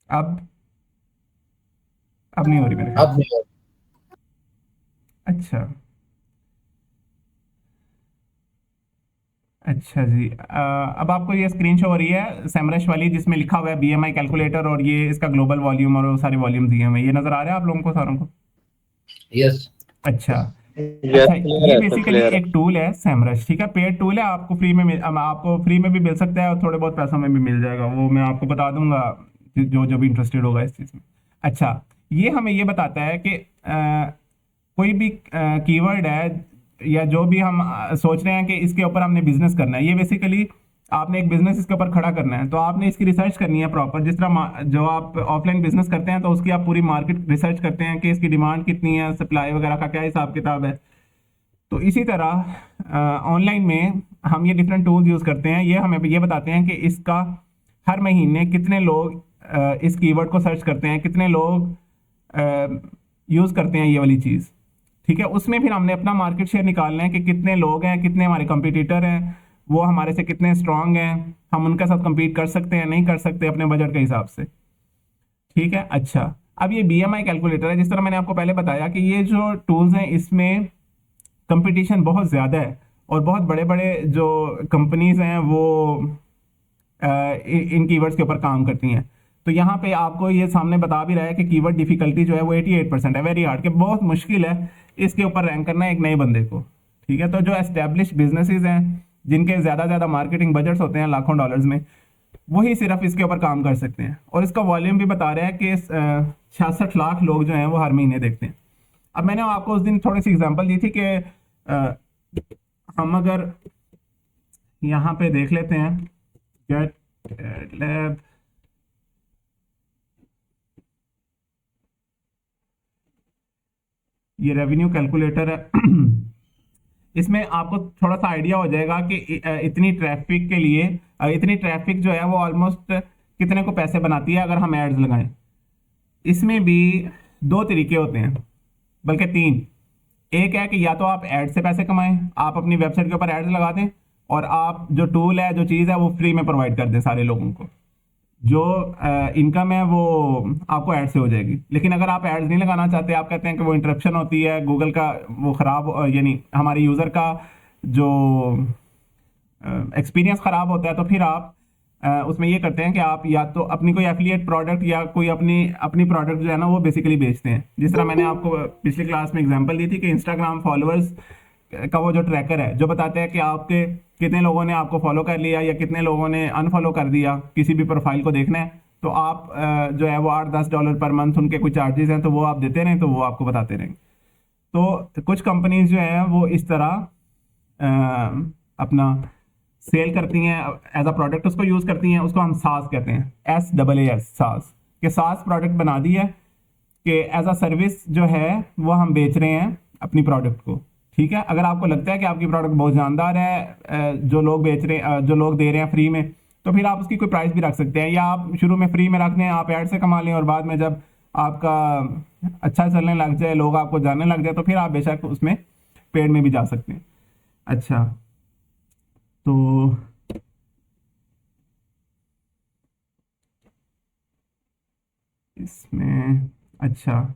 अब अब नहीं हो रही मेरे ख्याल अब से। नहीं अच्छा। अच्छा जी, अब आपको ये स्क्रीन शो हो रही है सेमरश वाली, जिसमें लिखा हुआ है बीएमआई कैलकुलेटर, और ये इसका ग्लोबल वॉल्यूम और वो सारे वॉल्यूम दिए हुए हैं। ये नजर आ रहा है आप लोगों को सारों को? यस। अच्छा। यस अच्छा, क्लियर ये है सर, बेसिकली क्लियर है। एक टूल है सेमरश, ठीक है, पेड टूल है। आपको फ्री में भी मिल सकता है और थोड़े बहुत पैसों में भी मिल जाएगा, वो मैं आपको बता दूंगा, जो जो भी इंटरेस्टेड होगा इस चीज़ में। अच्छा, ये हमें ये बताता है कि कोई भी कीवर्ड है या जो भी हम सोच रहे हैं कि इसके ऊपर हमने बिजनेस करना है, ये बेसिकली आपने एक बिजनेस इसके ऊपर खड़ा करना है, तो आपने इसकी रिसर्च करनी है प्रॉपर। जिस तरह जो आप ऑफलाइन बिजनेस करते हैं तो उसकी आप पूरी मार्केट रिसर्च करते हैं कि इसकी डिमांड कितनी है, सप्लाई वगैरह का क्या हिसाब किताब है। तो इसी तरह ऑनलाइन में हम ये डिफरेंट टूल्स यूज़ करते हैं, ये हमें ये बताते हैं कि इसका हर महीने कितने लोग इस कीवर्ड को सर्च करते हैं, कितने लोग यूज़ करते हैं ये वाली चीज़। ठीक है, उसमें फिर हमने अपना मार्केट शेयर निकालना है कि कितने लोग हैं, कितने हमारे कंपटीटर हैं, वो हमारे से कितने स्ट्रांग हैं, हम उनके साथ compete कर सकते हैं नहीं कर सकते अपने बजट के हिसाब से। ठीक है। अच्छा, अब ये बीएमआई कैलकुलेटर है, जिस तरह मैंने आपको पहले बताया कि ये जो टूल्स हैं इसमें कंपटीशन बहुत ज़्यादा है, और बहुत बड़े बड़े जो कंपनीज हैं वो इन कीवर्ड्स के ऊपर काम करती हैं। तो यहाँ पे आपको ये सामने बता भी रहा है कि कीवर्ड डिफिकल्टी जो है वो 88% है, वेरी हार्ड, कि बहुत मुश्किल है इसके ऊपर रैंक करना एक नए बंदे को। ठीक है, तो जो एस्टेब्लिश बिजनेसेस हैं, जिनके ज़्यादा ज़्यादा मार्केटिंग बजट्स होते हैं लाखों डॉलर्स में, वही सिर्फ इसके ऊपर काम कर सकते हैं। और इसका वॉल्यूम भी बता रहा है कि 66 लाख लोग जो हैं वो हर महीने देखते हैं। अब मैंने आपको उस दिन थोड़ी सी एग्जांपल दी थी कि हम अगर यहाँ पे देख लेते हैं, गेट लैब, ये रेवेन्यू कैलकुलेटर है। इसमें आपको थोड़ा सा आइडिया हो जाएगा कि इतनी ट्रैफिक के लिए, इतनी ट्रैफिक जो है वो ऑलमोस्ट कितने को पैसे बनाती है अगर हम एड्स लगाएं। इसमें भी दो तरीके होते हैं, बल्कि तीन। एक है कि या तो आप एड से पैसे कमाएं, आप अपनी वेबसाइट के ऊपर एड्स लगा दें, और आप जो टूल है, जो चीज़ है, वो फ्री में प्रोवाइड कर दें सारे लोगों को। जो इनकम है वो आपको ऐड से हो जाएगी। लेकिन अगर आप एड्स नहीं लगाना चाहते, आप कहते हैं कि वो इंटरप्शन होती है गूगल का, वो ख़राब, यानी हमारे यूज़र का जो एक्सपीरियंस ख़राब होता है, तो फिर आप उसमें ये करते हैं कि आप या तो अपनी कोई एफिलिएट प्रोडक्ट या कोई अपनी अपनी प्रोडक्ट जो है ना वो बेसिकली बेचते हैं। जिस तरह मैंने आपको पिछली क्लास में एग्जांपल दी थी कि इंस्टाग्राम फॉलोअर्स का वो जो ट्रैकर है, जो बताते हैं कि आपके कितने लोगों ने आपको फॉलो कर लिया या कितने लोगों ने अनफॉलो कर दिया, किसी भी प्रोफाइल को देखना है, तो आप जो है वो $8-10 पर मंथ उनके कुछ चार्जेस हैं, तो वो आप देते रहें, तो वो आपको बताते रहेंगे। तो कुछ कंपनीज जो है वो इस तरह अपना सेल करती हैं, एज अ प्रोडक्ट उसको यूज करती हैं, उसको हम सास कहते हैं, SaaS, सास, के सास प्रोडक्ट बना दी है कि एज अ सर्विस जो है वो हम बेच रहे हैं अपनी प्रोडक्ट को। ठीक है, अगर आपको लगता है कि आपकी प्रोडक्ट बहुत जानदार है, जो लोग बेच रहे हैं, जो लोग दे रहे हैं फ्री में, तो फिर आप उसकी कोई प्राइस भी रख सकते हैं, या आप शुरू में फ्री में रख दें, आप ऐड से कमा लें, और बाद में जब आपका अच्छा चलने लग जाए, लोग आपको जानने लग जाए, तो फिर आप बेशक उसमें पेड में भी जा सकते हैं। अच्छा, तो इसमें, अच्छा,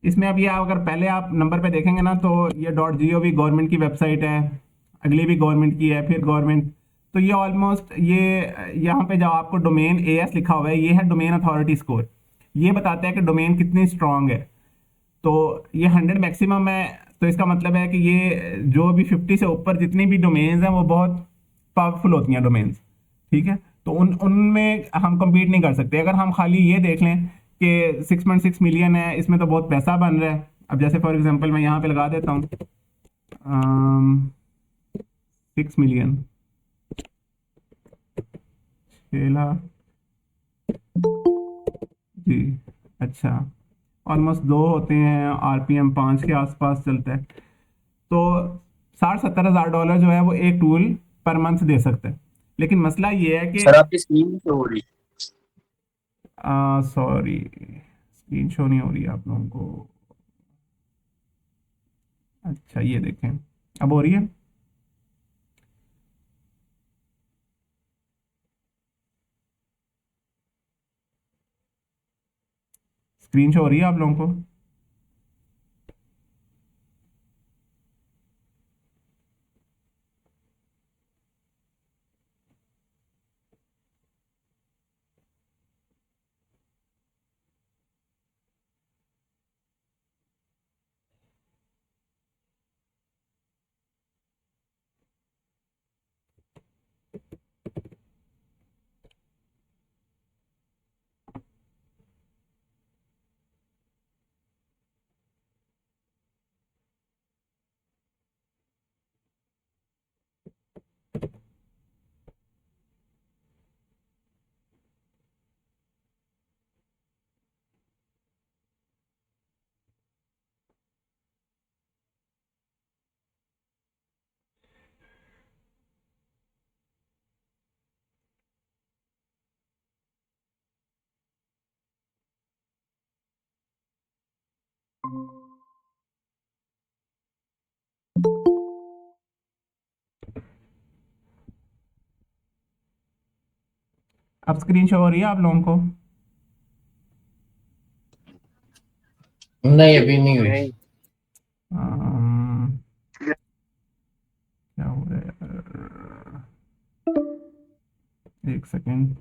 इसमें अब ये अगर पहले आप नंबर पे देखेंगे ना, तो ये .gov गवर्नमेंट की वेबसाइट है, अगली भी गवर्नमेंट की है, फिर गवर्नमेंट। तो ये ऑलमोस्ट ये यहाँ पे जो आपको डोमेन AS लिखा हुआ है, ये है डोमेन अथॉरिटी स्कोर। ये बताता है कि डोमेन कितनी स्ट्रांग है। तो ये 100 मैक्सिमम है, तो इसका मतलब है कि ये जो भी 50 से ऊपर जितनी भी डोमेन्स हैं वो बहुत पावरफुल होती हैं डोमेन्स। ठीक है, तो उनमें हम compete नहीं कर सकते। अगर हम खाली ये देख लें कि 6.6 मिलियन है, इसमें तो बहुत पैसा बन रहा है। अब जैसे फॉर एग्जांपल मैं यहाँ पे लगा देता हूँ 6 मिलियन, 6 लाख जी। अच्छा, ऑलमोस्ट दो होते हैं, RPM 5 के आसपास चलता है। तो 60-70 हज़ार डॉलर जो है वो एक टूल पर मंथ दे सकता है। लेकिन मसला ये है कि, सर आपकी स्क्रीन शो हो रही सॉरी, स्क्रीन शो नहीं हो रही है आप लोगों को? अच्छा, ये देखें, अब हो रही है। स्क्रीन शो हो रही है आप लोगों को? अब स्क्रीन शो हो रही है आप लोगों को? नहीं, अभी नहीं हुई। नहीं। क्या हो रहा है? एक सेकेंड।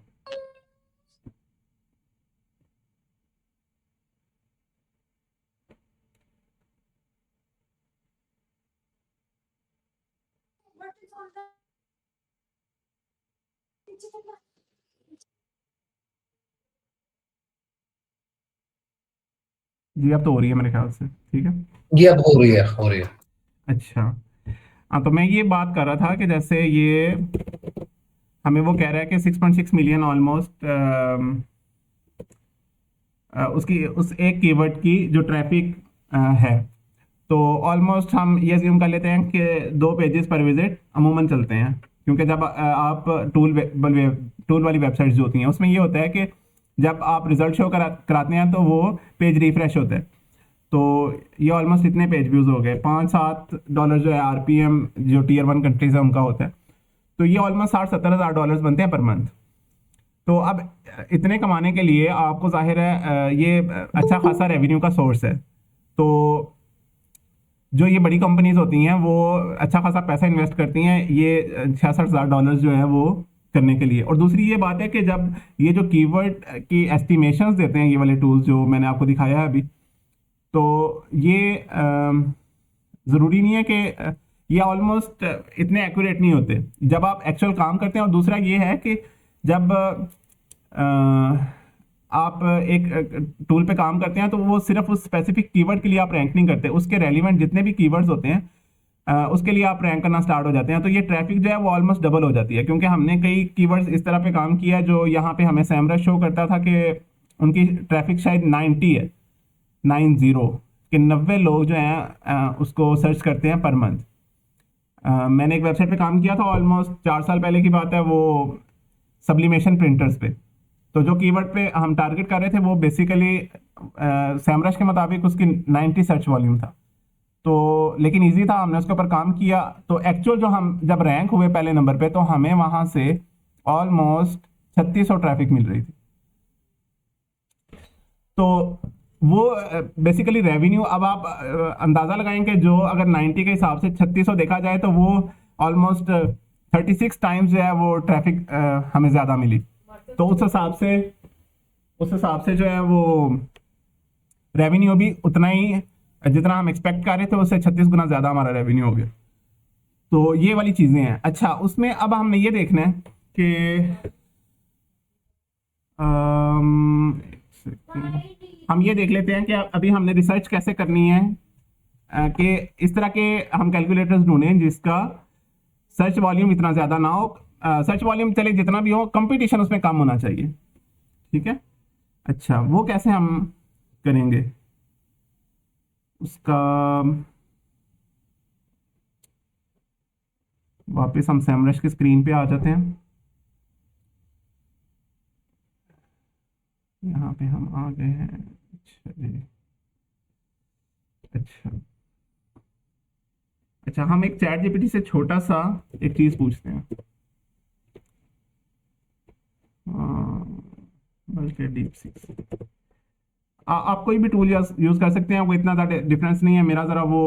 जी अब तो हो रही है मेरे ख्याल से, ठीक है। जी अब हो रही है, हो रही है। अच्छा, हाँ तो मैं ये बात कर रहा था कि जैसे ये हमें वो कह रहा है कि 6.6 मिलियन ऑलमोस्ट उसकी उस एक कीवर्ड की जो ट्रैफिक है, तो ऑलमोस्ट हम ये अज्यूम कर लेते हैं कि 2 पेजेस पर विजिट अमूमन चलते हैं, क्योंकि जब आप टूल वाली वेबसाइट्स जो होती हैं उसमें ये होता है कि जब आप रिजल्ट शो कराते हैं तो वो पेज रिफ्रेश होता है। तो ये ऑलमोस्ट इतने पेज व्यूज हो गए, $5-7 जो है आरपीएम जो टीयर 1 कंट्रीज है उनका होता है। तो ये ऑलमोस्ट $60-70 बनते हैं पर मंथ। तो अब इतने कमाने के लिए आपको जाहिर है ये अच्छा खासा रेवेन्यू का सोर्स है। तो जो ये बड़ी कंपनीज होती हैं वो अच्छा खासा पैसा इन्वेस्ट करती हैं ये $66,000 जो है वो करने के लिए। और दूसरी ये बात है कि जब ये जो कीवर्ड की एस्टिमेशंस देते हैं ये वाले टूल्स जो मैंने आपको दिखाया है अभी, तो ये ज़रूरी नहीं है कि ये ऑलमोस्ट इतने एक्यूरेट नहीं होते जब आप एक्चुअल काम करते हैं। और दूसरा ये है कि जब आप एक टूल पे काम करते हैं तो वो सिर्फ उस स्पेसिफिक कीवर्ड के लिए आप रैंक नहीं करते, उसके रेलिवेंट जितने भी कीवर्ड्स होते हैं उसके लिए आप रैंक करना स्टार्ट हो जाते हैं। तो ये ट्रैफिक जो है वो ऑलमोस्ट डबल हो जाती है, क्योंकि हमने कई कीवर्ड्स इस तरह पे काम किया जो यहाँ पे हमें सैमरस शो करता था कि उनकी ट्रैफिक शायद 90 है, 90 कि 90 लोग जो हैं उसको सर्च करते हैं पर मंथ। मैंने एक वेबसाइट पे काम किया था ऑलमोस्ट 4 साल पहले की बात है, वो सब्लिमेशन प्रिंटर्स पे। तो जो कीवर्ड पे हम टारगेट कर रहे थे वो बेसिकली सैमरस के मुताबिक उसकी 90 सर्च वॉल्यूम था। तो लेकिन इजी था, हमने उसके ऊपर काम किया। तो एक्चुअल जो हम जब रैंक हुए पहले नंबर पे तो हमें वहां से ऑलमोस्ट 3600 ट्रैफिक मिल रही थी। तो वो बेसिकली रेवेन्यू, अब आप अंदाजा लगाएं कि जो अगर 90 के हिसाब से 3600 देखा जाए तो वो ऑलमोस्ट 36 टाइम्स जो है वो ट्रैफिक हमें ज़्यादा मिली। तो उस हिसाब से जो है वो रेवेन्यू भी उतना ही जितना हम एक्सपेक्ट कर रहे थे उससे 36 गुना ज़्यादा हमारा रेवेन्यू हो गया। तो ये वाली चीज़ें हैं। अच्छा, उसमें अब हमने ये देखना है कि हम ये देख लेते हैं कि अभी हमने रिसर्च कैसे करनी है कि इस तरह के हम कैलकुलेटर्स ढूंढें जिसका सर्च वॉल्यूम इतना ज़्यादा ना हो। सर्च वॉल्यूम चले जितना भी हो, कंपटीशन उसमें कम होना चाहिए, ठीक है। अच्छा, वो कैसे हम करेंगे उसका, वापस हम सैमरस की स्क्रीन पे आ जाते हैं। यहाँ पे हम आ गए हैं। अच्छा जी, अच्छा अच्छा, हम एक चैट जीपीटी से छोटा सा एक चीज पूछते हैं, बल्कि डीप सीक। आप कोई भी टूल यूज कर सकते हैं, वो इतना ज़्यादा डिफरेंस नहीं है। मेरा ज़रा वो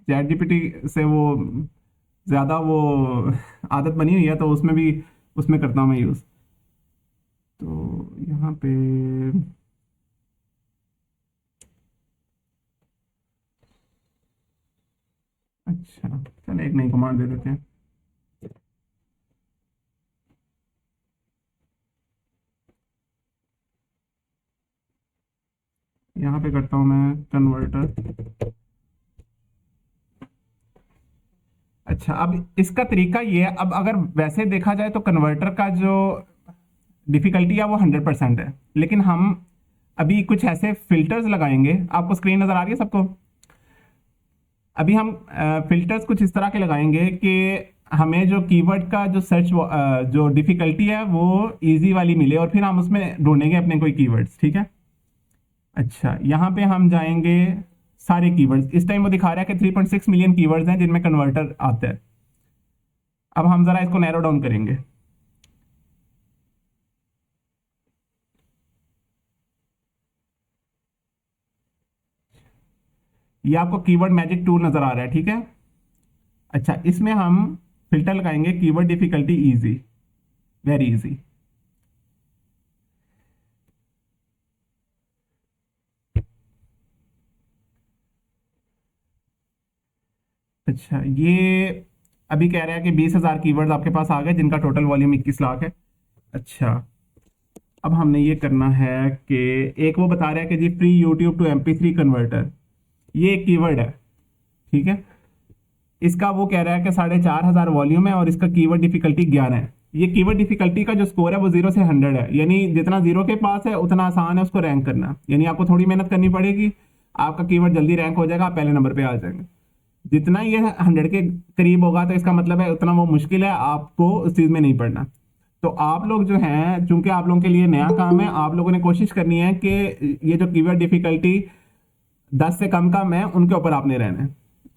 चैट जीपीटी से वो ज़्यादा वो आदत बनी हुई है, तो उसमें भी उसमें करता हूँ मैं यूज़। तो यहाँ पे अच्छा, चलो एक नई कमांड दे देते हैं। यहाँ पे करता हूँ मैं कन्वर्टर। अच्छा, अब इसका तरीका ये है, अब अगर वैसे देखा जाए तो कन्वर्टर का जो डिफिकल्टी है वो 100% है, लेकिन हम अभी कुछ ऐसे फिल्टर्स लगाएंगे। आपको स्क्रीन नज़र आ रही है सबको? अभी हम फिल्टर्स कुछ इस तरह के लगाएंगे कि हमें जो कीवर्ड का जो सर्च जो डिफिकल्टी है वो इजी वाली मिले, और फिर हम उसमें ढूंढेंगे अपने कोई कीवर्ड्स। ठीक है। अच्छा, यहाँ पे हम जाएंगे सारे कीवर्ड्स। इस टाइम वो दिखा रहा है कि 3.6 मिलियन कीवर्ड्स हैं जिनमें कन्वर्टर आता है। अब हम ज़रा इसको नैरो डाउन करेंगे। ये आपको कीवर्ड मैजिक टूल नज़र आ रहा है, ठीक है। अच्छा, इसमें हम फिल्टर लगाएंगे keyword difficulty easy, very easy. अच्छा, ये अभी कह रहा है कि 20,000 कीवर्ड्स आपके पास आ गए जिनका टोटल वॉल्यूम 21 लाख है। अच्छा, अब हमने ये करना है कि एक वो बता रहा है कि जी free YouTube to MP3 converter, ये एक कीवर्ड है, ठीक है। इसका वो कह रहा है कि 4,500 वॉल्यूम है और इसका कीवर्ड डिफिकल्टी 11 है। ये कीवर्ड डिफिकल्टी का जो स्कोर है वो 0 से 100 है, यानी जितना 0 के पास है उतना आसान है उसको रैंक करना। यानी आपको थोड़ी मेहनत करनी पड़ेगी, आपका कीवर्ड जल्दी रैंक हो जाएगा, आप पहले नंबर पे आ जाएंगे। जितना ये 100 के करीब होगा तो इसका मतलब है उतना वो मुश्किल है, आपको उस चीज़ में नहीं पड़ना। तो आप लोग जो हैं, चूंकि आप लोगों के लिए नया काम है, आप लोगों ने कोशिश करनी है कि ये जो कीवर्ड डिफिकल्टी 10 से कम है उनके ऊपर आपने रहना है,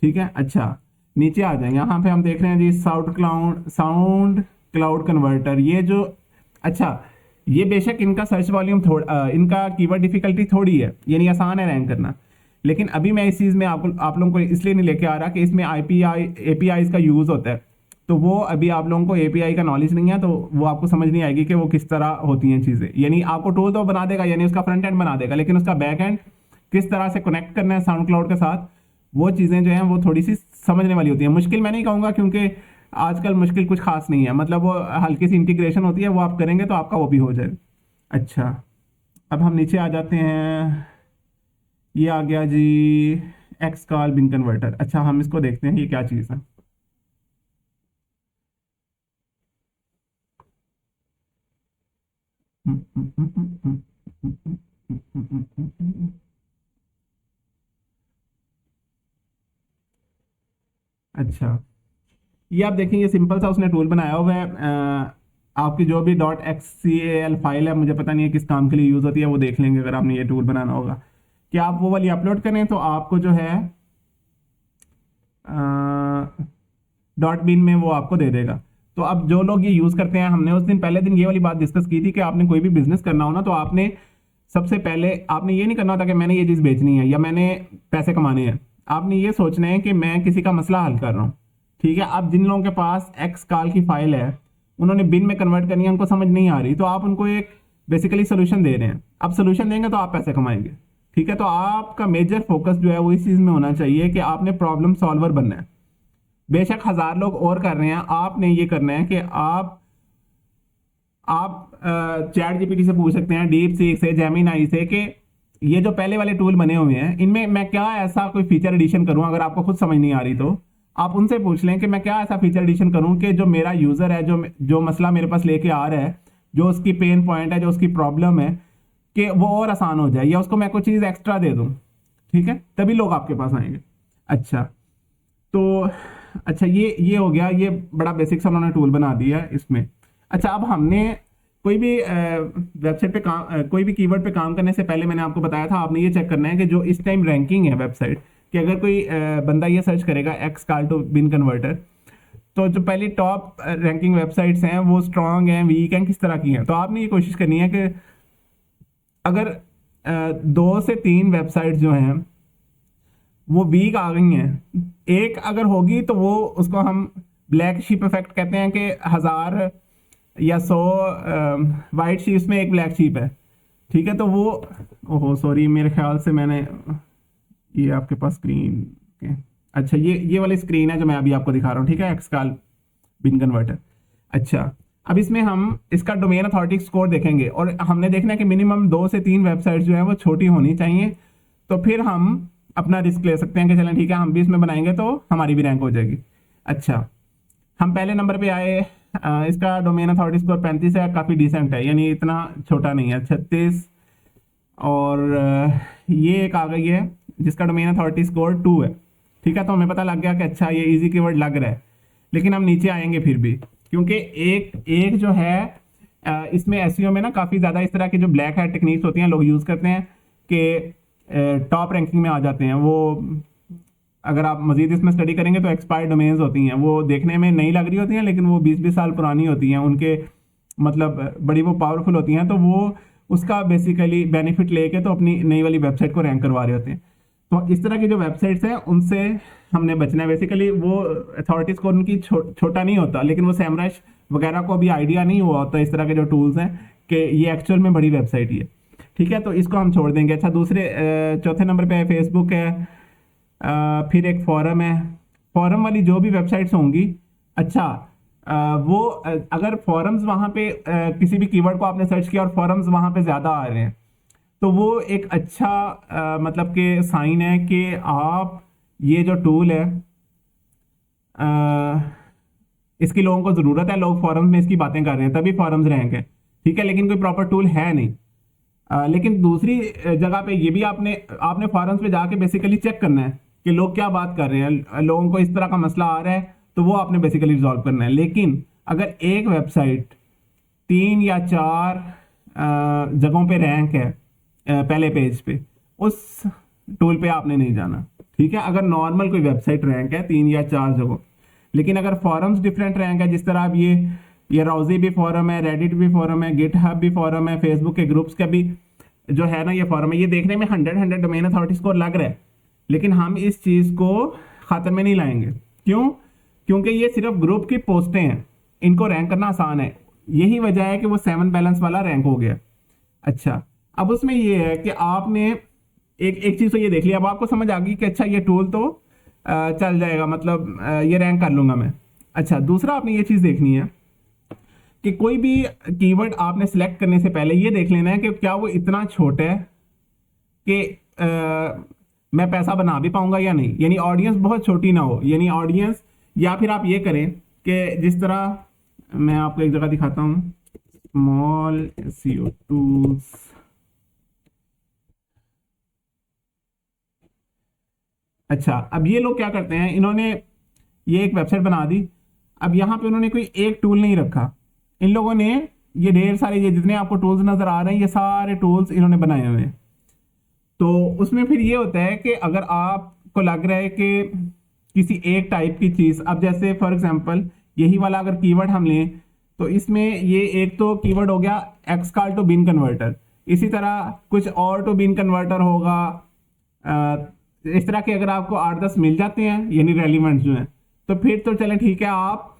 ठीक है। अच्छा, नीचे आ जाएंगे, यहाँ पे हम देख रहे हैं जी साउंड क्लाउड कन्वर्टर, ये जो अच्छा, ये बेशक इनका सर्च वॉल्यूम इनका कीवर्ड डिफिकल्टी थोड़ी है, यानी आसान है रैंक करना। लेकिन अभी मैं इस चीज़ में आप लोगों को इसलिए नहीं लेके आ रहा कि इसमें APIs का यूज़ होता है, तो वो अभी आप लोगों को API का नॉलेज नहीं है, तो वो आपको समझ नहीं आएगी कि वो किस तरह होती हैं चीज़ें। यानी आपको टूल तो बना देगा, यानी उसका फ्रंट एंड बना देगा, लेकिन उसका बैक एंड किस तरह से कनेक्ट करना है साउंड क्लाउड के साथ, वो चीज़ें जो हैं वो थोड़ी सी समझने वाली होती हैं। मुश्किल मैं नहीं कहूँगा, क्योंकि आजकल मुश्किल कुछ खास नहीं है, मतलब वो हल्की सी इंटीग्रेशन होती है, वो आप करेंगे तो आपका वो भी हो जाएगा। अच्छा, अब हम नीचे आ जाते हैं। ये आ गया जी एक्स कॉल बिन कन्वर्टर। अच्छा, हम इसको देखते हैं ये क्या चीज़ है। अच्छा, ये आप देखेंगे सिंपल सा उसने टूल बनाया हुआ है। आपकी जो भी .xcal फाइल है, मुझे पता नहीं है किस काम के लिए यूज़ होती है, वो देख लेंगे अगर आपने ये टूल बनाना होगा। कि आप वो वाली अपलोड करें तो आपको जो है .bin में वो आपको दे देगा। तो अब जो लोग ये यूज़ करते हैं, हमने उस दिन पहले दिन ये वाली बात डिस्कस की थी कि आपने कोई भी बिजनेस करना हो ना, तो आपने सबसे पहले आपने ये नहीं करना होता कि मैंने ये चीज़ बेचनी है या मैंने पैसे कमाने हैं। आपने ये सोचना है कि मैं किसी का मसला हल कर रहा हूँ, ठीक है। अब जिन लोगों के पास एक्स कॉल की फाइल है, उन्होंने बिन में कन्वर्ट करनी है, उनको समझ नहीं आ रही, तो आप उनको एक बेसिकली सोल्यूशन दे रहे हैं। अब सोल्यूशन देंगे तो आप पैसे कमाएंगे, ठीक है। तो आपका मेजर फोकस जो है वो इस चीज़ में होना चाहिए कि आपने प्रॉब्लम सॉल्वर बनना है। बेशक 1000 लोग और कर रहे हैं, आपने ये करना है कि आप चैट जीपीटी से पूछ सकते हैं, डीप सीक से, जेमिनाई से, कि ये जो पहले वाले टूल बने हुए हैं इनमें मैं क्या ऐसा कोई फीचर एडिशन करूं। अगर आपको खुद समझ नहीं आ रही तो आप उनसे पूछ लें कि मैं क्या ऐसा फीचर एडिशन करूं कि जो मेरा यूज़र है, जो मसला मेरे पास लेके आ रहा है, जो उसकी पेन पॉइंट है, जो उसकी प्रॉब्लम है, कि वो और आसान हो जाए, या उसको मैं कोई चीज़ एक्स्ट्रा दे दूँ, ठीक है। तभी लोग आपके पास आएंगे। अच्छा, तो अच्छा, ये हो गया, ये बड़ा बेसिक सा उन्होंने टूल बना दिया है इसमें। अच्छा, अब हमने कोई भी वेबसाइट पे काम कोई भी कीवर्ड पे काम करने से पहले मैंने आपको बताया था, आपने ये चेक करना है कि जो इस टाइम रैंकिंग है वेबसाइट कि अगर कोई बंदा ये सर्च करेगा Excel to bin converter, तो जो पहली टॉप रैंकिंग वेबसाइट्स हैं वो स्ट्रांग हैं, वीक हैं, किस तरह की हैं। तो आपने ये कोशिश करनी है कि अगर 2 से 3 वेबसाइट जो हैं वो वीक आ गई हैं। एक अगर होगी तो वो उसको हम ब्लैक शीप इफेक्ट कहते हैं कि 1000 या 100 वाइट शीप्स में एक ब्लैक शीप है, ठीक है। तो वो, ओहो सॉरी, मेरे ख्याल से मैंने, ये आपके पास स्क्रीन के, अच्छा ये वाली स्क्रीन है जो मैं अभी आपको दिखा रहा हूँ, ठीक है, एक्सकाल बिन कन्वर्टर। अच्छा, अब इसमें हम इसका डोमेन अथॉरिटी स्कोर देखेंगे और हमने देखना है कि मिनिमम 2 से 3 वेबसाइट जो है वो छोटी होनी चाहिए, तो फिर हम अपना रिस्क ले सकते हैं कि चलें ठीक है हम भी इसमें बनाएंगे तो हमारी भी रैंक हो जाएगी। अच्छा, हम पहले नंबर पे आए, इसका डोमेन अथॉरिटी स्कोर 35 है, काफ़ी डिसेंट है, यानी इतना छोटा नहीं है। 36, और ये एक आ गई है जिसका डोमेन अथॉरिटी स्कोर 2 है, ठीक है। तो हमें पता लग गया कि अच्छा ये इजी कीवर्ड लग रहा है, लेकिन हम नीचे आएंगे फिर भी, क्योंकि एक जो है इसमें एसईओ में ना काफ़ी ज़्यादा इस तरह की जो ब्लैक हैट टेक्निक्स होती हैं लोग यूज़ करते हैं कि टॉप रैंकिंग में आ जाते हैं वो। अगर आप मजीद इसमें स्टडी करेंगे तो एक्सपायर्ड डोमेन्स होती हैं, वो देखने में नई लग रही होती हैं लेकिन वो 20-20 साल पुरानी होती हैं, उनके मतलब बड़ी वो पावरफुल होती हैं, तो वो उसका बेसिकली बेनिफिट लेके तो अपनी नई वाली वेबसाइट को रैंक करवा रहे होते हैं। तो इस तरह की जो वेबसाइट्स हैं उनसे हमने बचना है। बेसिकली वो अथॉरिटी स्कोर उनकी छोटा नहीं होता, लेकिन वो सैमरश वगैरह को अभी आइडिया नहीं हुआ होता इस तरह के जो टूल्स हैं कि ये एक्चुअल में बड़ी वेबसाइट ही है, ठीक है। तो इसको हम छोड़ देंगे। अच्छा, चौथे नंबर पे फेसबुक है, फिर एक फॉरम है। फॉरम वाली जो भी वेबसाइट्स होंगी, अच्छा वो अगर फॉरम्स वहाँ पे किसी भी कीवर्ड को आपने सर्च किया और फॉरम्स वहाँ पे ज़्यादा आ रहे हैं, तो वो एक अच्छा मतलब कि साइन है कि आप ये जो टूल है इसकी लोगों को ज़रूरत है, लोग फॉरम्स में इसकी बातें कर रहे हैं तभी फॉरम्स रैंक है, ठीक है, लेकिन कोई प्रॉपर टूल है नहीं। लेकिन दूसरी जगह पे ये भी आपने फॉरम्स पे जाके बेसिकली चेक करना है कि लोग क्या बात कर रहे हैं, लोगों को इस तरह का मसला आ रहा है, तो वो आपने बेसिकली रिजॉल्व करना है। लेकिन अगर एक वेबसाइट 3 या 4 जगहों पे रैंक है पहले पेज पे, उस टूल पे आपने नहीं जाना, ठीक है। अगर नॉर्मल कोई वेबसाइट रैंक है 3 या 4 जगहों, लेकिन अगर फॉरम्स डिफरेंट रैंक है, जिस तरह अब ये राउजी भी फॉरम है, रेडिट भी फॉरम है, गिटहब भी फॉरम है, फेसबुक के ग्रुप्स का भी जो है ना ये फॉरम है, ये देखने में 100 डोमेन अथॉरिटी स्कोर लग रहा है, लेकिन हम इस चीज़ को खातर में नहीं लाएंगे। क्यों? क्योंकि ये सिर्फ ग्रुप की पोस्टें हैं, इनको रैंक करना आसान है, यही वजह है कि वो 7 बैलेंस वाला रैंक हो गया। अच्छा, अब उसमें ये है कि आपने एक चीज़ तो ये देख लिया, अब आपको समझ आ गई कि अच्छा ये टूल तो चल जाएगा, मतलब ये रैंक कर लूँगा मैं। अच्छा, दूसरा आपने ये चीज़ देखनी है कि कोई भी कीवर्ड आपने सेलेक्ट करने से पहले ये देख लेना है कि क्या वो इतना छोटा है कि मैं पैसा बना भी पाऊंगा या नहीं, यानी ऑडियंस बहुत छोटी ना हो, यानी ऑडियंस, या फिर आप ये करें कि जिस तरह मैं आपको एक जगह दिखाता हूँ, स्मॉल एसईओ टूल्स। अच्छा, अब ये लोग क्या करते हैं, इन्होंने ये एक वेबसाइट बना दी, अब यहाँ पे उन्होंने कोई एक टूल नहीं रखा, इन लोगों ने ये ढेर सारे, ये जितने आपको टूल्स नजर आ रहे हैं ये सारे टूल्स इन्होंने बनाए हुए हैं। तो उसमें फिर ये होता है कि अगर आपको लग रहा है कि किसी एक टाइप की चीज़, अब जैसे फॉर एग्जांपल यही वाला अगर कीवर्ड हम लें तो इसमें ये एक तो कीवर्ड हो गया एक्सकाल टू बिन कन्वर्टर, इसी तरह कुछ और टू बिन कन्वर्टर होगा, इस तरह के अगर आपको 8-10 मिल जाते हैं यानी रेलिवेंट जो हैं, तो फिर तो चलें ठीक है आप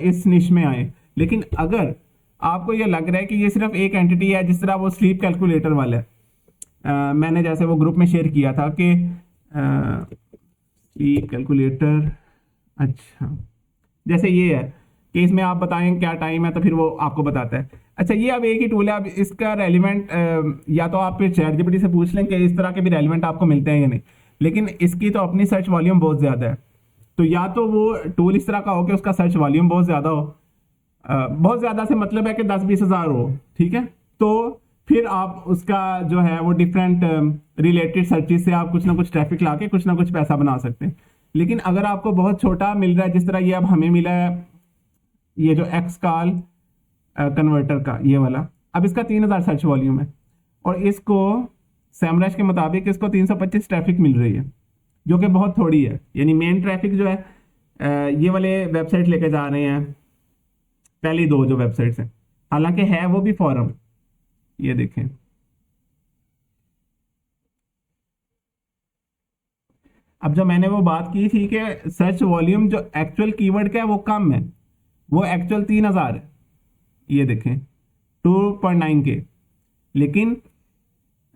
इस निश में आए। लेकिन अगर आपको ये लग रहा है कि ये सिर्फ एक एंटिटी है, जिस तरह वो स्लीप कैलकुलेटर वाला है, मैंने जैसे वो ग्रुप में शेयर किया था कि स्लीप कैलकुलेटर, अच्छा जैसे ये है कि इसमें आप बताएं क्या टाइम है तो फिर वो आपको बताता है। अच्छा, ये अब एक ही टूल है, अब इसका रेलिवेंट या तो आप फिर चैट जीपीटी से पूछ लें कि इस तरह के भी रेलिवेंट आपको मिलते हैं या नहीं, लेकिन इसकी तो अपनी सर्च वॉल्यूम बहुत ज़्यादा है, तो या तो वो टूल इस तरह का हो कि उसका सर्च वॉल्यूम बहुत ज़्यादा हो, बहुत ज़्यादा से मतलब है कि 10-20 हज़ार हो, ठीक है, तो फिर आप उसका जो है वो डिफरेंट रिलेटेड सर्चिस से आप कुछ ना कुछ ट्रैफिक ला के कुछ ना कुछ पैसा बना सकते हैं। लेकिन अगर आपको बहुत छोटा मिल रहा है, जिस तरह ये अब हमें मिला है, ये जो एक्सकाल कन्वर्टर का ये वाला, अब इसका 3000 सर्च वॉल्यूम है और इसको सैमरश के मुताबिक इसको 325 ट्रैफिक मिल रही है, जो कि बहुत थोड़ी है, यानी मेन ट्रैफिक जो है ये वाले वेबसाइट लेके जा रहे हैं, पहली दो जो वेबसाइट्स हैं, हालांकि है वो भी फॉरम, ये देखें अब जो मैंने वो बात की थी कि सर्च वॉल्यूम जो एक्चुअल कीवर्ड का है वो कम है, वो एक्चुअल 3000 है, ये देखें 2.9 के, लेकिन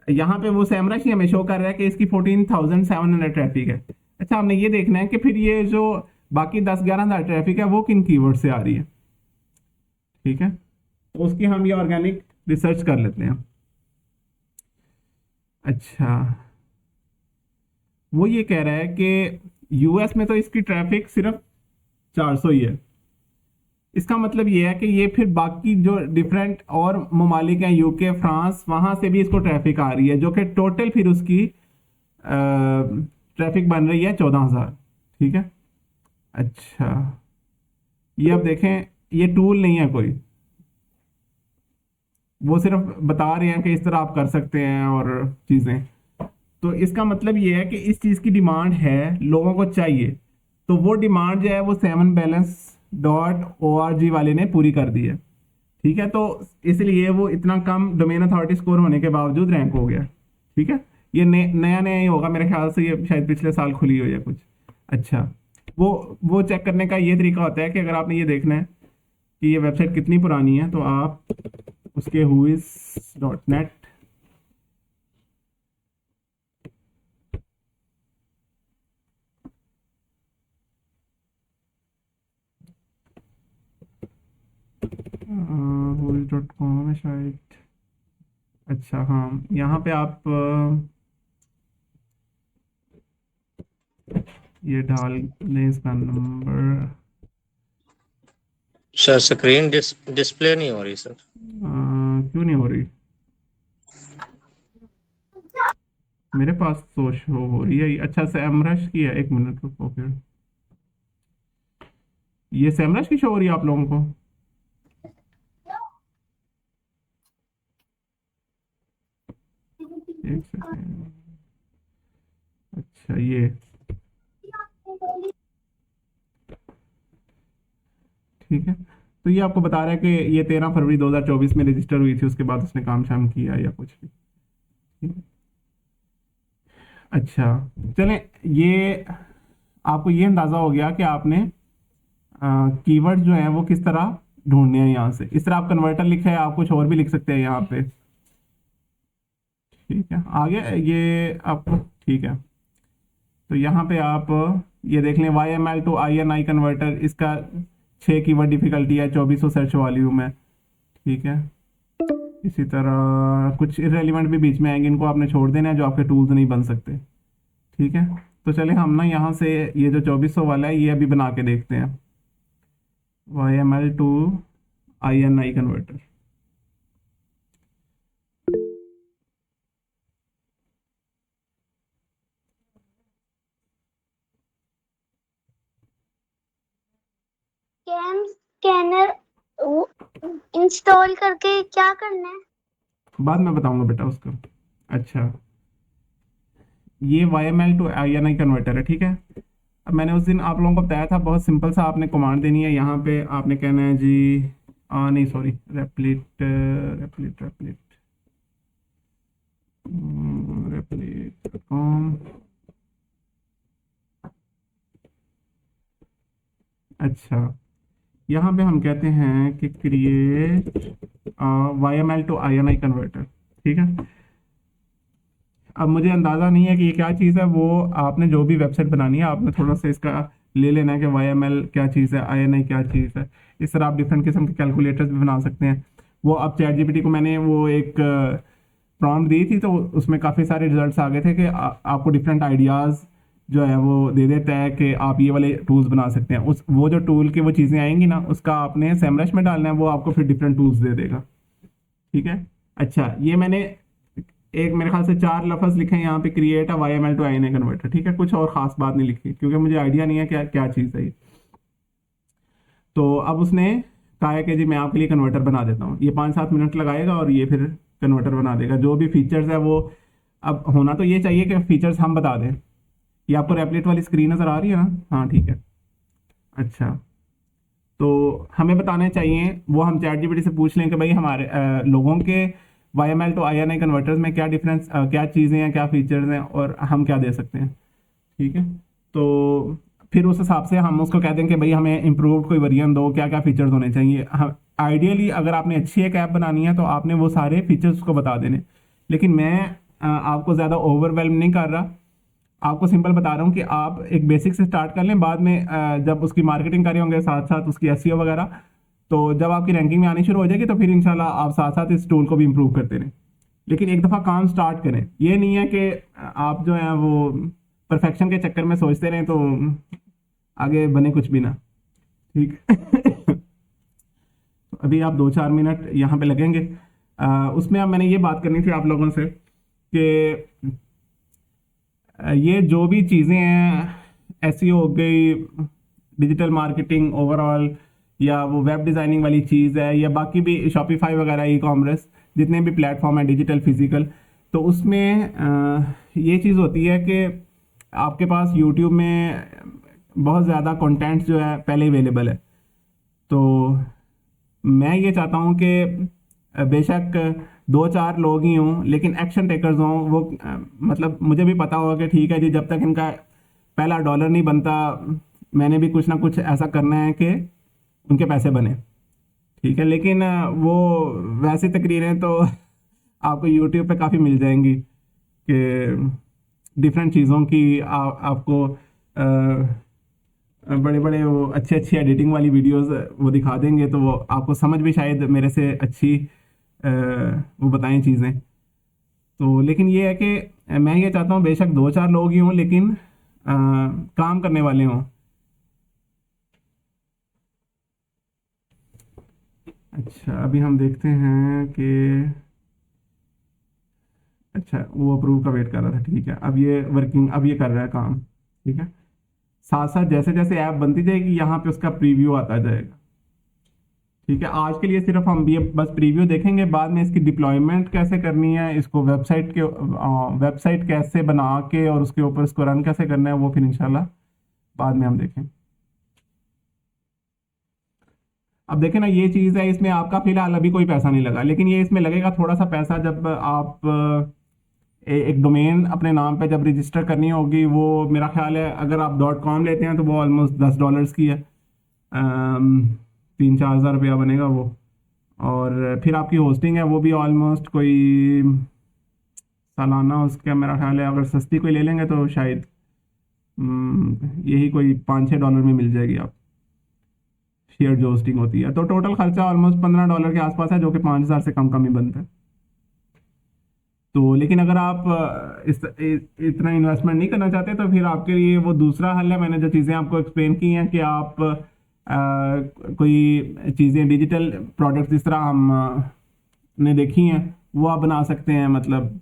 यहाँ पे वो सैमरश ही हमें शो कर रहा है कि इसकी 14,700 ट्रैफिक है। अच्छा, हमने ये देखना है कि फिर ये जो बाकी 10-11 हज़ार ट्रैफिक है वो किन कीवर्ड से आ रही है। ठीक है, तो उसकी हम ये ऑर्गेनिक रिसर्च कर लेते हैं। अच्छा, वो ये कह रहा है कि यूएस में तो इसकी ट्रैफिक सिर्फ 400 ही है। इसका मतलब ये है कि ये फिर बाकी जो डिफरेंट और ममालिक हैं, यूके, फ्रांस, वहां से भी इसको ट्रैफिक आ रही है, जो कि टोटल फिर उसकी ट्रैफिक बन रही है 14,000। ठीक है। अच्छा, ये अब देखें, ये टूल नहीं है कोई, वो सिर्फ बता रहे हैं कि इस तरह आप कर सकते हैं और चीज़ें। तो इसका मतलब ये है कि इस चीज़ की डिमांड है, लोगों को चाहिए, तो वो डिमांड जो है वो 7balance.org वाले ने पूरी कर दी है। ठीक है, तो इसलिए वो इतना कम डोमेन अथॉरिटी स्कोर होने के बावजूद रैंक हो गया। ठीक है, ये नया नया ही होगा मेरे ख्याल से, ये शायद पिछले साल खुली हुई है कुछ। अच्छा, वो चेक करने का ये तरीका होता है कि अगर आपने ये देखना है कि ये वेबसाइट कितनी पुरानी है, तो आप उसके whois.net whois.com है शायद। अच्छा हाँ, यहाँ पे आप ये डाल दें इसका नंबर। सर स्क्रीन डिस्प्ले नहीं हो रही सर। क्यों नहीं हो रही? मेरे पास तो शो हो रही है। अच्छा, सैमरश की है, एक मिनट रुको फिर। ये सैमरश की शो हो रही है आप लोगों को? एक सेकेंड। अच्छा, ये ठीक है, तो ये आपको बता रहा है कि ये 13 फरवरी 2024 में रजिस्टर हुई थी, उसके बाद उसने काम शाम किया या कुछ भी। ठीक है? अच्छा, चलें, ये आपको ये अंदाज़ा हो गया कि आपने कीवर्ड जो है वो किस तरह ढूंढने हैं। यहाँ से इस तरह आप कन्वर्टर लिखा है, आप कुछ और भी लिख सकते हैं यहाँ पे। ठीक है, आगे ये आपको ठीक है, तो यहाँ पे आप ये देख लें, YML to INI कन्वर्टर, इसका 6 कीवर्ड डिफिकल्टी है, 2400 सर्च वॉल्यूम है। ठीक है, इसी तरह कुछ इररेलेवेंट भी बीच में आएंगे, इनको आपने छोड़ देना है, जो आपके टूल्स नहीं बन सकते। ठीक है, तो चले हम ना यहाँ से ये जो 2400 वाला है ये अभी बना के देखते हैं, YML to INI converter. CamScanner install करके क्या करना है? बाद में बताऊंगा बेटा उसका। अच्छा, ये YML to INI कन्वर्टर है। ठीक है, अब मैंने उस दिन आप लोगों को बताया था, बहुत सिंपल सा आपने कमांड देनी है। यहाँ पे आपने कहना है जी नहीं सॉरी, रेप्लिट रेप्लिट रेप्लिट रेप्लिट.com। अच्छा, यहाँ पे हम कहते हैं कि create YML to INI converter. ठीक है, अब मुझे अंदाज़ा नहीं है कि ये क्या चीज़ है, वो आपने जो भी वेबसाइट बनानी है आपने थोड़ा सा इसका ले लेना है कि YML क्या चीज़ है, INI क्या चीज़ है। इस तरह आप डिफरेंट किस्म के कैलकुलेटर्स भी बना सकते हैं। वो अब ChatGPT को मैंने वो एक प्रॉम्प्ट दी थी, तो उसमें काफ़ी सारे रिजल्ट्स आ गए थे कि आपको डिफरेंट आइडियाज़ जो है वो दे देता है कि आप ये वाले टूल्स बना सकते हैं। उस वो जो टूल की वो चीज़ें आएंगी ना, उसका आपने सैमरश में डालना है, वो आपको फिर डिफरेंट टूल्स दे देगा। ठीक है, अच्छा, ये मैंने एक मेरे ख्याल से 4 लफ्ज़ लिखे हैं यहाँ पे, create a YML to INI converter. ठीक है, कुछ और ख़ास बात नहीं लिखी क्योंकि मुझे आइडिया नहीं है क्या क्या चीज़ है ये। तो अब उसने कहा है कि जी मैं आपके लिए कन्वर्टर बना देता हूँ, ये 5-7 मिनट लगाएगा और ये फिर कन्वर्टर बना देगा। जो भी फीचर्स है वो, अब होना तो ये चाहिए कि फीचर्स हम बता दें। ये आपको रेपलेट वाली स्क्रीन नज़र आ रही है ना? हाँ ठीक है। अच्छा, तो हमें बताने चाहिए, वो हम ChatGPT से पूछ लें कि भाई हमारे लोगों के YML to INI कन्वर्टर्स में क्या डिफरेंस, क्या चीज़ें हैं, क्या फीचर्स हैं और हम क्या दे सकते हैं। ठीक है। तो फिर उस हिसाब से हम उसको कह देंगे कि भाई हमें इम्प्रूव्ड कोई वर्जन दो, क्या क्या फीचर्स होने चाहिए। हम आइडियली अगर आपने अच्छी एक ऐप बनानी है तो आपने वो सारे फीचर्स उसको बता देने। लेकिन मैं आपको ज़्यादा ओवरवेल्म नहीं कर रहा, आपको सिंपल बता रहा हूँ कि आप एक बेसिक से स्टार्ट कर लें, बाद में जब उसकी मार्केटिंग कर रहे होंगे साथ साथ उसकी एसईओ वगैरह, तो जब आपकी रैंकिंग में आनी शुरू हो जाएगी तो फिर इंशाल्लाह आप साथ साथ इस टूल को भी इम्प्रूव करते रहें। लेकिन एक दफ़ा काम स्टार्ट करें, ये नहीं है कि आप जो है वो परफेक्शन के चक्कर में सोचते रहें तो आगे बने कुछ भी ना। ठीक तो अभी आप 2-4 मिनट यहाँ पे लगेंगे। उसमें अब मैंने ये बात करनी थी आप लोगों से कि ये जो भी चीज़ें हैं, एसईओ हो गई, डिजिटल मार्केटिंग ओवरऑल, या वो वेब डिज़ाइनिंग वाली चीज़ है, या बाकी भी शॉपिफाई वगैरह ई कॉमर्स जितने भी प्लेटफॉर्म है डिजिटल फिजिकल, तो उसमें ये चीज़ होती है कि आपके पास यूट्यूब में बहुत ज़्यादा कंटेंट्स जो है पहले अवेलेबल है। तो मैं ये चाहता हूँ कि बेशक 2-4 लोग ही हों लेकिन एक्शन टेकर्स हों। वो मतलब मुझे भी पता होगा कि ठीक है जी, जब तक इनका पहला डॉलर नहीं बनता मैंने भी कुछ ना कुछ ऐसा करना है कि उनके पैसे बने। ठीक है, लेकिन वो वैसी तकरीरें तो आपको यूट्यूब पे काफ़ी मिल जाएंगी कि डिफरेंट चीज़ों की आपको बड़े बड़े वो अच्छी अच्छी एडिटिंग वाली वीडियोस वो दिखा देंगे, तो वो आपको समझ भी शायद मेरे से अच्छी वो बताएं चीज़ें। तो लेकिन ये है कि मैं ये चाहता हूँ बेशक 2-4 लोग ही हों लेकिन काम करने वाले हों। अच्छा, अभी हम देखते हैं कि अच्छा वो अप्रूव का वेट कर रहा था। ठीक है, अब ये वर्किंग, अब ये कर रहा है काम। ठीक है, साथ साथ जैसे जैसे ऐप बनती जाएगी यहाँ पे उसका प्रीव्यू आता जाएगा। ठीक है, आज के लिए सिर्फ हम ये बस प्रीव्यू देखेंगे, बाद में इसकी डिप्लॉयमेंट कैसे करनी है, इसको वेबसाइट कैसे बना के और उसके ऊपर इसको रन कैसे करना है, वो फिर इंशाल्लाह बाद में हम देखें। अब देखें ना, ये चीज़ है, इसमें आपका फिलहाल अभी कोई पैसा नहीं लगा, लेकिन ये इसमें लगेगा थोड़ा सा पैसा जब आप एक डोमेन अपने नाम पे जब रजिस्टर करनी होगी। वो मेरा ख्याल है अगर आप .com लेते हैं तो वो ऑलमोस्ट $10 की है, 3-4 हज़ार रुपया बनेगा वो। और फिर आपकी होस्टिंग है वो भी ऑलमोस्ट कोई सालाना उसका मेरा ख्याल है अगर सस्ती कोई ले लेंगे तो शायद यही कोई $5-6 में मिल जाएगी आप शेयर जो होस्टिंग होती है। तो टोटल खर्चा ऑलमोस्ट $15 के आसपास है, जो कि 5,000 से कम ही बनता है। तो लेकिन अगर आप इतना इन्वेस्टमेंट नहीं करना चाहते तो फिर आपके लिए वो दूसरा हल है। मैंने जो चीज़ें आपको एक्सप्लेन की हैं कि आप कोई चीज़ें डिजिटल प्रोडक्ट्स जिस तरह हम ने देखी हैं वो आप बना सकते हैं। मतलब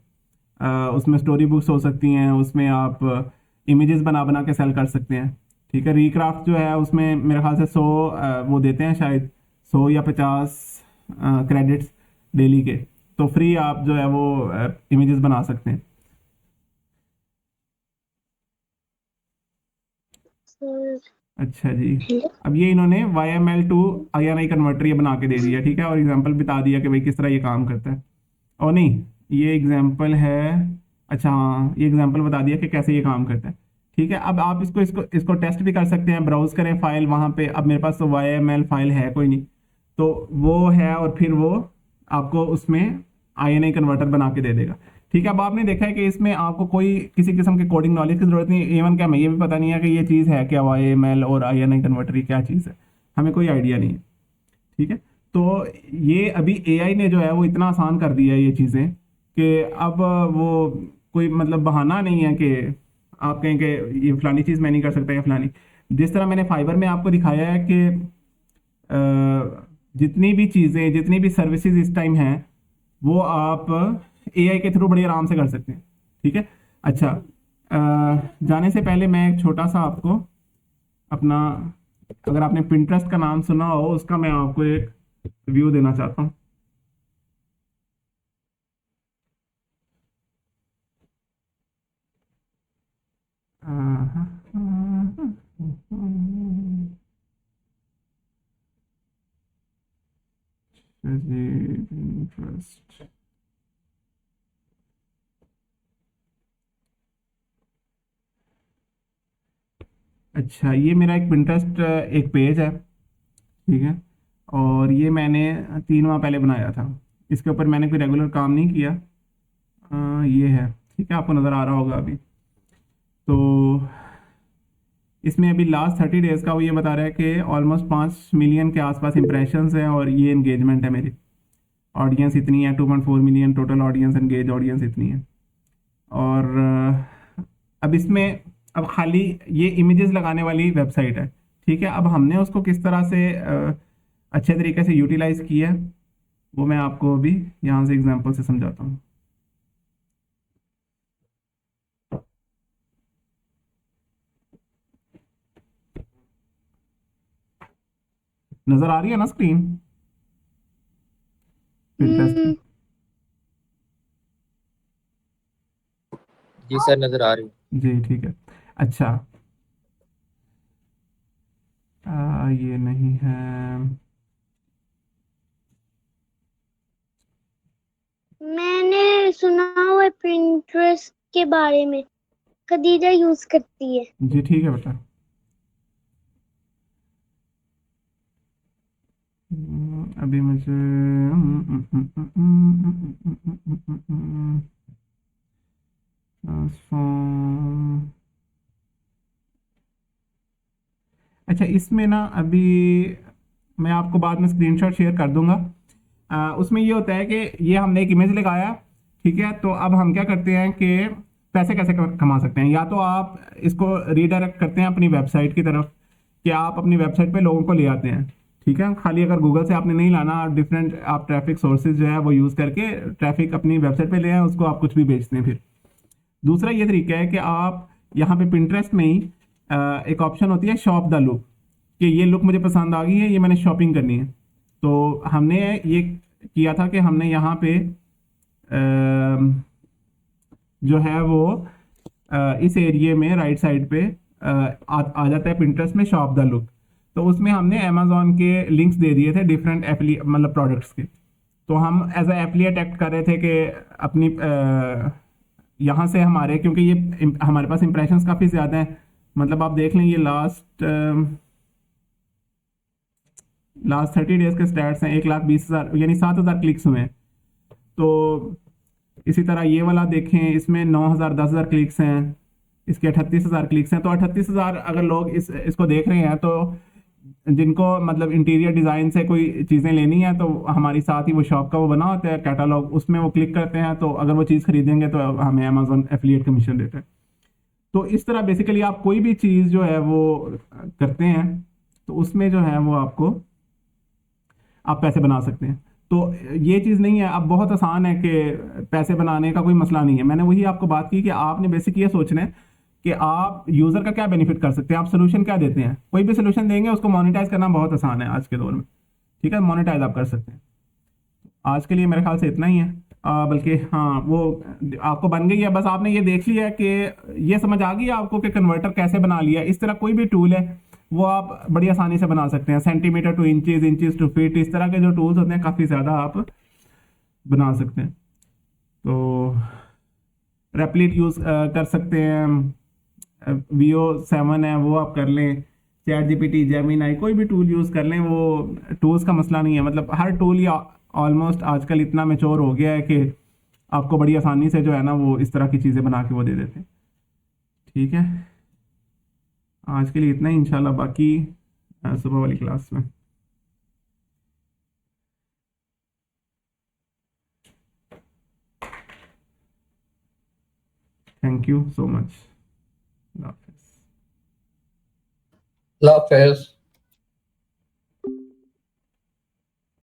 उसमें स्टोरी बुक्स हो सकती हैं, उसमें आप इमेजेस बना बना के सेल कर सकते हैं। ठीक है, रीक्राफ्ट जो है उसमें मेरे ख्याल से 100 वो देते हैं, शायद 100 या 50 क्रेडिट्स डेली के, तो फ्री आप जो है वो इमेजेस बना सकते हैं। सर अच्छा जी, अब ये इन्होंने YML टू INI कन्वर्टर ये बना के दे दिया। ठीक है, और एग्जांपल बता दिया कि भाई किस तरह ये काम करता है। और नहीं, ये एग्जांपल है, अच्छा हाँ, ये एग्जांपल बता दिया कि कैसे ये काम करता है। ठीक है, अब आप इसको इसको इसको टेस्ट भी कर सकते हैं, ब्राउज करें फाइल वहाँ पे। अब मेरे पास तो YML फाइल है कोई नहीं, तो वो है, और फिर वो आपको उसमें INI कन्वर्टर बना के दे देगा। ठीक है, अब आपने देखा है कि इसमें आपको कोई किसी किस्म के कोडिंग नॉलेज की जरूरत नहीं। इवन क्या, मैं ये भी पता नहीं है कि ये चीज़ है क्या, YML और INI कन्वर्टर क्या चीज़ है, हमें कोई आइडिया नहीं है। ठीक है, तो ये अभी AI ने जो है वो इतना आसान कर दिया है ये चीज़ें कि अब वो कोई मतलब बहाना नहीं है कि आप कहें कि ये फलानी चीज़ मैं नहीं कर सकता या फलानी। जिस तरह मैंने फाइबर में आपको दिखाया है कि जितनी भी चीज़ें, जितनी भी सर्विसेज इस टाइम हैं वो आप AI के थ्रू बड़ी आराम से कर सकते हैं। ठीक है, अच्छा जाने से पहले मैं एक छोटा सा आपको अपना, अगर आपने पिंटरेस्ट का नाम सुना हो, उसका मैं आपको एक व्यू देना चाहता हूँ। जी, पिंटरेस्ट, अच्छा, ये मेरा एक पिंटरेस्ट एक पेज है, ठीक है, और ये मैंने 3 माह पहले बनाया था। इसके ऊपर मैंने कोई रेगुलर काम नहीं किया। ये है, ठीक है, आपको नज़र आ रहा होगा अभी। तो इसमें अभी लास्ट 30 डेज़ का वो ये बता रहा है कि ऑलमोस्ट 5 मिलियन के आसपास इंप्रेशंस हैं और ये इंगेजमेंट है, मेरी ऑडियंस इतनी है, 2.4 million total audience, engage audience इतनी है। और अब इसमें अब खाली ये इमेजेस लगाने वाली वेबसाइट है, ठीक है। अब हमने उसको किस तरह से अच्छे तरीके से यूटिलाइज किया है वो मैं आपको अभी यहाँ से एग्जांपल से समझाता हूँ। नज़र आ रही है ना स्क्रीन पिंटरेस्ट की? जी सर, नजर आ रही है। जी ठीक है। अच्छा, ये नहीं है। मैंने सुना हुआ है Pinterest के बारे में, खदीजा यूज करती है। जी ठीक है बेटा। अभी मुझे ट्रांसफॉर्म, अच्छा इसमें ना अभी मैं आपको बाद में स्क्रीनशॉट शेयर कर दूंगा। उसमें ये होता है कि ये हमने एक इमेज लगाया, ठीक है, तो अब हम क्या करते हैं कि पैसे कैसे कमा सकते हैं। या तो आप इसको रीडायरेक्ट करते हैं अपनी वेबसाइट की तरफ, कि आप अपनी वेबसाइट पे लोगों को ले आते हैं, ठीक है। खाली अगर गूगल से आपने नहीं लाना, डिफरेंट आप ट्रैफिक सोर्सेज जो है वो यूज़ करके ट्रैफिक अपनी वेबसाइट पे ले आए, उसको आप कुछ भी बेचते हैं। फिर दूसरा ये तरीका है कि आप यहाँ पे पिंटरेस्ट में ही एक ऑप्शन होती है शॉप द लुक, कि ये लुक मुझे पसंद आ गई है, ये मैंने शॉपिंग करनी है। तो हमने ये किया था कि हमने यहाँ पे जो है वो इस एरिए में राइट साइड पे आ जाता है पिंटरेस्ट में शॉप द लुक। तो उसमें हमने अमेजोन के लिंक्स दे दिए थे डिफरेंट मतलब प्रोडक्ट्स के। तो हम एज ए एफिलिएट एक्ट कर रहे थे कि अपनी यहाँ से हमारे, क्योंकि ये हमारे पास इंप्रेशंस काफ़ी ज़्यादा हैं, मतलब आप देख लें ये लास्ट 30 डेज के स्टैट्स हैं, 1,20,000 यानी 7,000 क्लिक्स हुए हैं। तो इसी तरह ये वाला देखें, इसमें 9,000 10,000 क्लिक्स हैं, इसके 38,000 क्लिक्स हैं। तो 38,000 अगर लोग इसको देख रहे हैं, तो जिनको मतलब इंटीरियर डिज़ाइन से कोई चीज़ें लेनी है, तो हमारी साथ ही वो शॉप का वो बना होता है कैटलॉग, उसमें वो क्लिक करते हैं, तो अगर वो चीज़ खरीदेंगे तो हमें अमेजोन एफिलिएट कमीशन देता है। तो इस तरह बेसिकली आप कोई भी चीज़ जो है वो करते हैं, तो उसमें जो है वो आपको आप पैसे बना सकते हैं। तो ये चीज़ नहीं है, अब बहुत आसान है कि पैसे बनाने का कोई मसला नहीं है। मैंने वही आपको बात की कि आपने बेसिक ये सोचना है कि आप यूज़र का क्या बेनिफिट कर सकते हैं, आप सोल्यूशन क्या देते हैं। कोई भी सोल्यूशन देंगे उसको मोनेटाइज करना बहुत आसान है आज के दौर में, ठीक है, मोनेटाइज आप कर सकते हैं। आज के लिए मेरे ख्याल से इतना ही है। बल्कि हाँ, वो आपको बन गई है, बस आपने ये देख लिया है कि ये समझ आ गई है आपको कि कन्वर्टर कैसे बना लिया। इस तरह कोई भी टूल है वो आप बड़ी आसानी से बना सकते हैं, centimetre two inches, inches to feet, इस तरह के जो टूल्स होते हैं काफ़ी ज़्यादा आप बना सकते हैं। तो रेप्लिट यूज़ कर सकते हैं, VO7 है वो आप कर लें, चैट जीपीटी, जेमिनी, कोई भी टूल यूज़ कर लें, वो टूल्स का मसला नहीं है। मतलब हर टूल या ऑलमोस्ट आजकल इतना मैच्योर हो गया है कि आपको बड़ी आसानी से जो है ना वो इस तरह की चीज़ें बना के वो दे देते हैं, ठीक है। आज के लिए इतना ही, इंशाल्लाह बाकी सुबह वाली क्लास में। Thank you so much. Allah Hafiz.